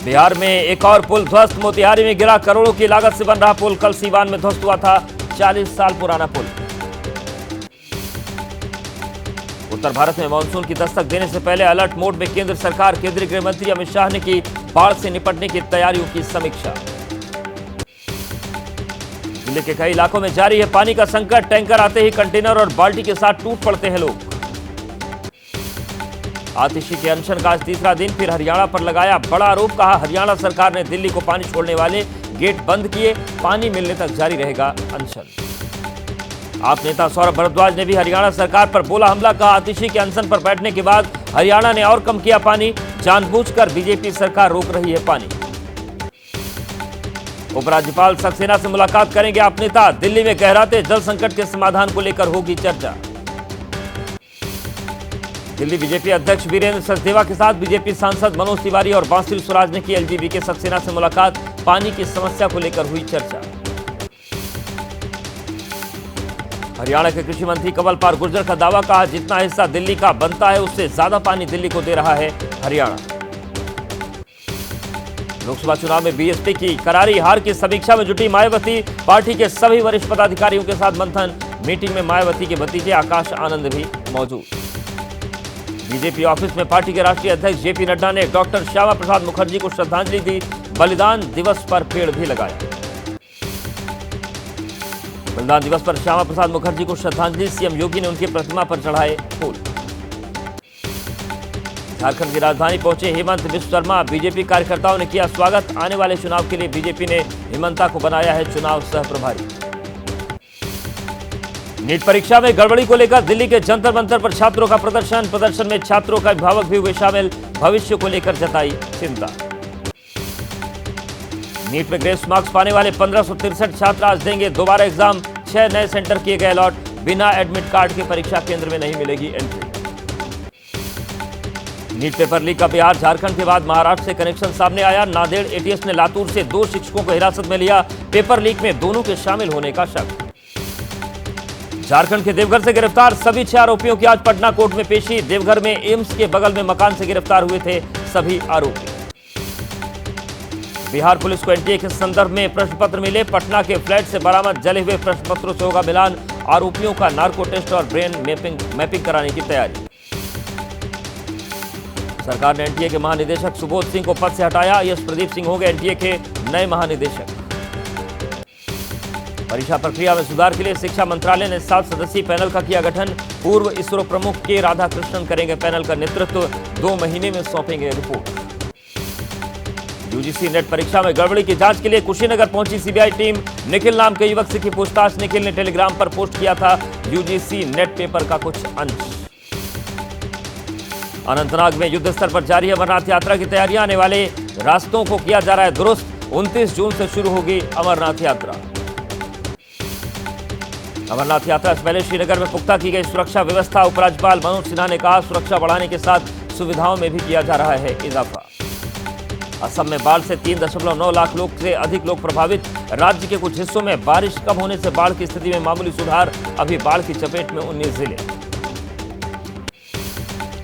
बिहार में एक और पुल ध्वस्त, मोतिहारी में गिरा। करोड़ों की लागत से बन रहा पुल कल सीवान में ध्वस्त हुआ था। 40 साल पुराना पुल। उत्तर भारत में मानसून की दस्तक देने से पहले अलर्ट मोड में केंद्र सरकार। केंद्रीय गृह मंत्री अमित शाह ने की बाढ़ से निपटने की तैयारियों की समीक्षा। जिले के कई इलाकों में जारी है पानी का संकट। टैंकर आते ही कंटेनर और बाल्टी के साथ टूट पड़ते हैं लोग। आतिशी के अनशन का आज तीसरा दिन, फिर हरियाणा पर लगाया बड़ा आरोप। कहा हरियाणा सरकार ने दिल्ली को पानी छोड़ने वाले गेट बंद किए, पानी मिलने तक जारी रहेगा अनशन। आप नेता सौरभ भारद्वाज ने भी हरियाणा सरकार पर बोला हमला। कहा आतिशी के अनशन पर बैठने के बाद हरियाणा ने और कम किया पानी। जानबूझकर बीजेपी सरकार रोक रही है पानी। उपराज्यपाल सक्सेना से मुलाकात करेंगे आप नेता। दिल्ली में गहराते जल संकट के समाधान को लेकर होगी चर्चा। दिल्ली बीजेपी अध्यक्ष वीरेंद्र सचदेवा के साथ बीजेपी सांसद मनोज तिवारी और बांसुरी स्वराज ने की एलजीबी के सक्सेना से मुलाकात। पानी की समस्या को लेकर हुई चर्चा। हरियाणा के कृषि मंत्री कंवल पाल गुर्जर का दावा। कहा जितना हिस्सा दिल्ली का बनता है उससे ज्यादा पानी दिल्ली को दे रहा है हरियाणा। लोकसभा चुनाव में बीएसपी की करारी हार की समीक्षा में जुटी मायावती। पार्टी के सभी वरिष्ठ पदाधिकारियों के साथ मंथन। मीटिंग में मायावती के भतीजे आकाश आनंद भी मौजूद। बीजेपी ऑफिस में पार्टी के राष्ट्रीय अध्यक्ष जेपी नड्डा ने डॉक्टर श्यामा प्रसाद मुखर्जी को श्रद्धांजलि दी। बलिदान दिवस पर पेड़ भी लगाया। बलिदान दिवस पर श्यामा प्रसाद मुखर्जी को श्रद्धांजलि। सीएम योगी ने उनकी प्रतिमा पर चढ़ाए फूल। झारखंड की राजधानी पहुंचे हेमंत बिस्व शर्मा। बीजेपी कार्यकर्ताओं ने किया स्वागत। आने वाले चुनाव के लिए बीजेपी ने हेमंता को बनाया है चुनाव सह प्रभारी। नीट परीक्षा में गड़बड़ी को लेकर दिल्ली के जंतर मंतर पर छात्रों का प्रदर्शन में छात्रों का अभिभावक भी हुए शामिल। भविष्य को लेकर जताई चिंता। नीट में ग्रेस मार्क्स पाने वाले 1563 छात्र आज देंगे दोबारा एग्जाम। 6 नए सेंटर किए गए अलॉट। बिना एडमिट कार्ड के परीक्षा केंद्र में नहीं मिलेगी एंट्री। नीट पेपर लीक का बिहार झारखंड के बाद महाराष्ट्र से कनेक्शन सामने आया। नांदेड़ एटीएस ने लातूर से 2 शिक्षकों को हिरासत में लिया। पेपर लीक में दोनों के शामिल होने का शक। झारखंड के देवघर से गिरफ्तार सभी 6 आरोपियों की आज पटना कोर्ट में पेशी। देवघर में एम्स के बगल में मकान से गिरफ्तार हुए थे सभी आरोपी। बिहार पुलिस को एनटीए के संदर्भ में प्रश्न पत्र मिले। पटना के फ्लैट से बरामद जले हुए प्रश्न पत्रों से होगा मिलान। आरोपियों का नार्को टेस्ट और ब्रेन मैपिंग कराने की तैयारी। सरकार ने एनटीए के महानिदेशक सुबोध सिंह को पद से हटाया। यश प्रदीप सिंह होंगे एनटीए के नए महानिदेशक। परीक्षा प्रक्रिया में सुधार के लिए शिक्षा मंत्रालय ने 7 सदस्यीय पैनल का किया गठन। पूर्व इसरो प्रमुख के राधाकृष्णन करेंगे पैनल का नेतृत्व। 2 महीने में सौंपेंगे रिपोर्ट। यूजीसी नेट परीक्षा में गड़बड़ी की जांच के लिए कुशीनगर पहुंची सीबीआई टीम। निखिल नाम के युवक से की पूछताछ। निखिल ने टेलीग्राम पर पोस्ट किया था यूजीसी नेट पेपर का कुछ अंश। अनंतनाग में युद्ध स्तर पर जारी है अमरनाथ यात्रा की तैयारियां। आने वाले रास्तों को किया जा रहा है दुरुस्त। 29 जून से शुरू होगी अमरनाथ यात्रा। अमरनाथ यात्रा से पहले श्रीनगर में पुख्ता की गई सुरक्षा व्यवस्था। उपराज्यपाल मनोज सिन्हा ने कहा सुरक्षा बढ़ाने के साथ सुविधाओं में भी किया जा रहा है इजाफा। असम में बाढ़ से 3.9 लाख लोग से अधिक लोग प्रभावित। राज्य के कुछ हिस्सों में बारिश कम होने से बाढ़ की स्थिति में मामूली सुधार। अभी बाढ़ की चपेट में 19 जिले।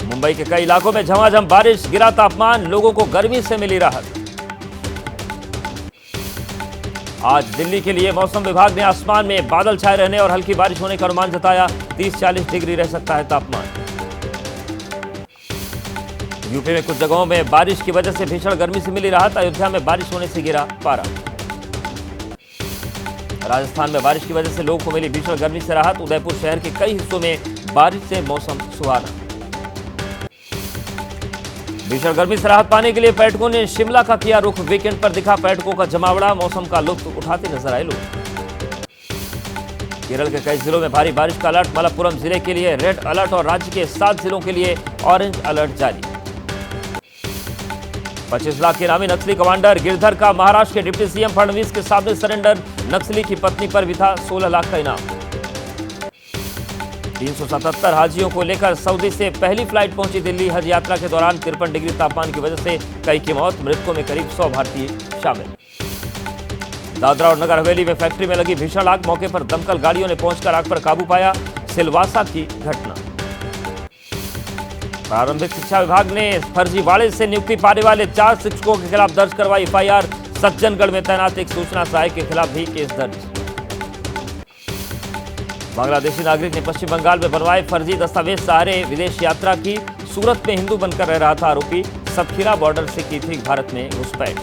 मुंबई के कई इलाकों में झमाझम बारिश। गिरा तापमान। लोगों को गर्मी से मिली राहत। आज दिल्ली के लिए मौसम विभाग ने आसमान में बादल छाए रहने और हल्की बारिश होने का अनुमान जताया। 30-40 डिग्री रह सकता है तापमान। यूपी में कुछ जगहों में बारिश की वजह से भीषण गर्मी से मिली राहत। अयोध्या में बारिश होने से गिरा पारा। राजस्थान में बारिश की वजह से लोगों को मिली भीषण गर्मी से राहत। उदयपुर शहर के कई हिस्सों में बारिश से मौसम सुहाना। भीषण गर्मी से राहत पाने के लिए पर्यटकों ने शिमला का किया रुख। वीकेंड पर दिखा पर्यटकों का जमावड़ा। मौसम का लुत्फ उठाते नजर आए लोग। केरल के कई जिलों में भारी बारिश का अलर्ट। मलप्पुरम जिले के लिए रेड अलर्ट और राज्य के 7 जिलों के लिए ऑरेंज अलर्ट जारी। 25 लाख के इनामी नक्सली कमांडर गिरधर का महाराष्ट्र के डिप्टी सीएम फडणवीस के सामने सरेंडर। नक्सली की पत्नी पर भी था 16 लाख का इनाम। 377 हाजियों को लेकर सऊदी से पहली फ्लाइट पहुंची दिल्ली। हज यात्रा के दौरान 53 डिग्री तापमान की वजह से कई की मौत। मृतकों में करीब 100 भारतीय शामिल। दादरा और नगर हवेली में फैक्ट्री में लगी भीषण आग। मौके पर दमकल गाड़ियों ने पहुंचकर आग पर काबू पाया। सिलवासा की घटना। प्रारंभिक शिक्षा विभाग ने फर्जीवाड़े से नियुक्ति पाने वाले 4 शिक्षकों के खिलाफ दर्ज करवाई एफआईआर। सज्जनगढ़ में तैनात एक सूचना सहायक के खिलाफ भी केस दर्ज। बांग्लादेशी नागरिक ने पश्चिम बंगाल में बनवाए फर्जी दस्तावेज सहारे विदेश यात्रा की। सूरत में हिंदू बनकर रह रहा था आरोपी। सतखीरा बॉर्डर से की थी भारत में घुसपैठ।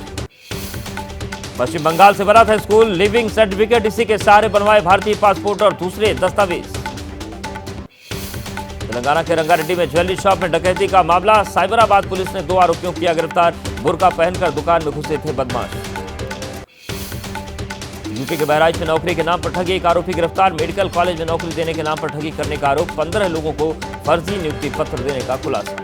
पश्चिम बंगाल से बना था स्कूल। लिविंग सर्टिफिकेट इसी के सहारे बनवाए भारतीय पासपोर्ट और दूसरे दस्तावेज। तेलंगाना के रंगारेड्डी में ज्वेलरी शॉप में डकैती का मामला। साइबराबाद पुलिस ने 2 आरोपियों किया गिरफ्तार। बुर्का पहनकर दुकान में घुसे थे बदमाश। यूपी के बहराइच में नौकरी के नाम पर ठगी, एक आरोपी गिरफ्तार। मेडिकल कॉलेज में नौकरी देने के नाम पर ठगी करने का आरोप। 15 लोगों को फर्जी नियुक्ति पत्र देने का खुलासा।